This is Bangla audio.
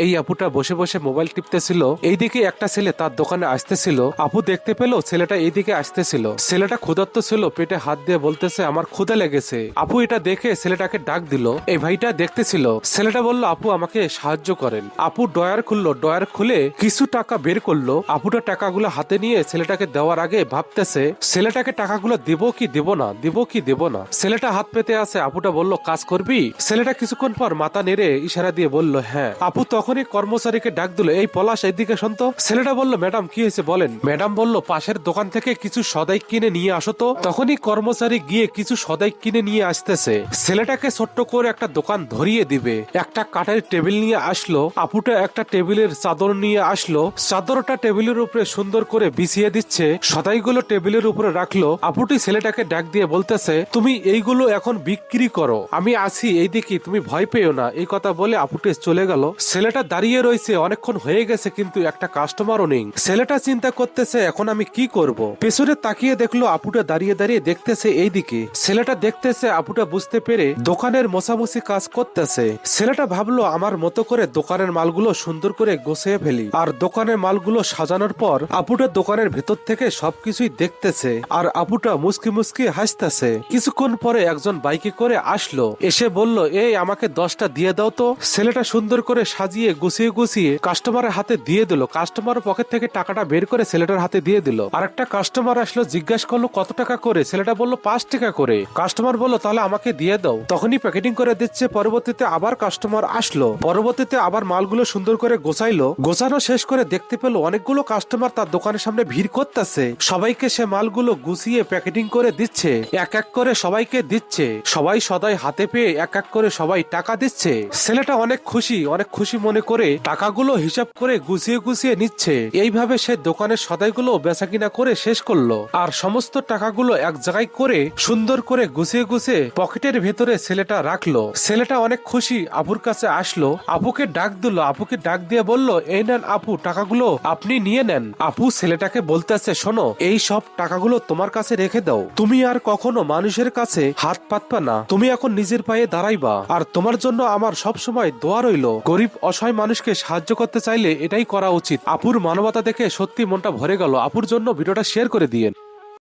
এই আপুটা বসে বসে মোবাইল টিপতেছিল। এইদিকে একটা ছেলে তার দোকানে আসতেছিল। আপু দেখতে পেল ছেলেটা এইদিকে আসতেছিল। ছেলেটা ক্ষুধার্ত ছিল, পেটে হাত দিয়ে বলতেছে আমার ক্ষুধা লেগেছে। আপু এটা দেখে ছেলেটাকে ডাক দিল। এই ভাইটা দেখতেছিল। ছেলেটা বলল আপু আমাকে সাহায্য করেন। আপু ডয়ার খুললো, ডয়ার খুলে কিছু টাকা বের করলো। আপুটা টাকাগুলো হাতে নিয়ে ছেলেটাকে দেওয়ার আগে ভাবতেছে ছেলেটাকে টাকাগুলো দিব কি দেব না, দিব কি দেব না। ছেলেটা হাত পেতে আছে। আপুটা বলল কাজ করবি। ছেলেটা কিছুক্ষণ পর মাথা নেড়ে ইশারা দিয়ে বলল হ্যাঁ। আপু তখনই কর্মচারীকে ডাক দিল, এই পলাশ এদিকে শুনতো। ছেলেটা বলল ম্যাডাম কি হয়েছে বলেন। ম্যাডাম বলল পাশের দোকান থেকে কিছু সদাই কিনে নিয়ে আসো তো। তখনই কর্মচারী গিয়ে কিছু সদাই কিনে নিয়ে আসতেছে। ছেলেটাকে ছোট্ট করে একটা দোকান ধরিয়ে দিবে। একটা কাঠের টেবিল নিয়ে আসলো। আপুটা একটা টেবিলের চাদর নিয়ে আসলো। চাদরটা টেবিলের উপরে সুন্দর করে বিছিয়ে দিচ্ছে। সদাইগুলো টেবিলের উপরে রাখলো। আপুটি ছেলেটাকে ডাক দিয়ে বলতেছে তুমি এইগুলো এখন বিক্রি করো, আমি আছি এইদিকে, তুমি ভয় পেও না। এই কথা বলে আপুটি চলে গেল। ছেলেটা দাঁড়িয়ে রয়েছে, অনেকক্ষণ হয়ে গেছে কিন্তু একটা কাস্টমারও নেই। ছেলেটা চিন্তা করতেছে এখন আমি কি করব। পেছনে তাকিয়ে দেখলো আপুটা দাঁড়িয়ে দাঁড়িয়ে দেখতেছে এইদিকে। ছেলেটা দেখতেছে আপুটা বুঝতে পেরে দোকানের মোছামুছি কাজ করতেছে। ছেলেটা ভাবলো আমার মতো করে দোকানের মালগুলো সুন্দর করে গোছিয়ে ফেলি। আর দোকানের মালগুলো সাজানোর পর আপুটা দোকানের ভেতর থেকে সবকিছুই দেখতেছে। আর আপুটা মুসকি মুসকি হাসতেছে। কিছুক্ষণ পরে একজন বাইকে করে আসলো। এসে বলল এই আমাকে 10টা দিয়ে দাও তো। ছেলেটা সুন্দর করে সাজিয়ে গুছিয়ে গুছিয়ে কাস্টমারের হাতে দিয়ে দিল। কাস্টমার পকেট থেকে টাকাটা বের করে ছেলেটার হাতে দিয়ে দিল। আর একটা কাস্টমার আসলো, জিজ্ঞাসা করলো কত টাকা করে। ছেলেটা বলল 5 টাকা করে। কাস্টমার বলল তাহলে আমাকে দিয়ে দাও। তখনই প্যাকেটিং করে দিচ্ছে। পরবর্তীতে আবার কাস্টমার আসলো। পরবর্তীতে আবার মালগুলো সুন্দর করে গোছাইলো। গোছানো শেষ করে দেখতে পেলো অনেকগুলো কাস্টমার তার দোকানের সামনে ভিড় করতেছে। সবাইকে সে মালগুলো গুছিয়ে প্যাকেটিং করে দিচ্ছে। এক এক করে সবাইকে দিচ্ছে। সবাই সদাই হাতে পেয়ে এক এক করে সবাই টাকা দিচ্ছে। ছেলেটা অনেক খুশি মনে করে টাকাগুলো হিসাব করে গুছিয়ে গুছিয়ে নিচ্ছে। এইভাবে সে দোকানের সদাইগুলো বেচাকিনা করে শেষ করলো। আর সমস্ত টাকাগুলো এক জায়গায় করে সুন্দর করে গুছিয়ে গুছিয়ে পকেটের ভেতরে ছেলেটা রাখলো। ছেলেটা অনেক খুশি আপুর কাছে আসলো। আপুকে ডাক দিল। আপুকে ডাক দিয়ে বলল এই নেন আপু, টাকাগুলো আপনি নিয়ে নেন। আপু ছেলেটাকে বলতেছে শোনো এই সব টাকাগুলো তোমার কাছে রেখে দাও। তুমি আর কখনো মানুষের কাছে হাত পাতবা না। তুমি এখন নিজের পায়ে দাঁড়াইবা। আর তোমার জন্য আমার সব সময় দোয়া রইলো। গরিব অসহায় মানুষকে সাহায্য করতে চাইলে এটাই করা উচিত। আপুর মানবতা দেখে সত্যি মনটা ভরে গেল। আপুর জন্য ভিডিওটা শেয়ার করে দিয়েন।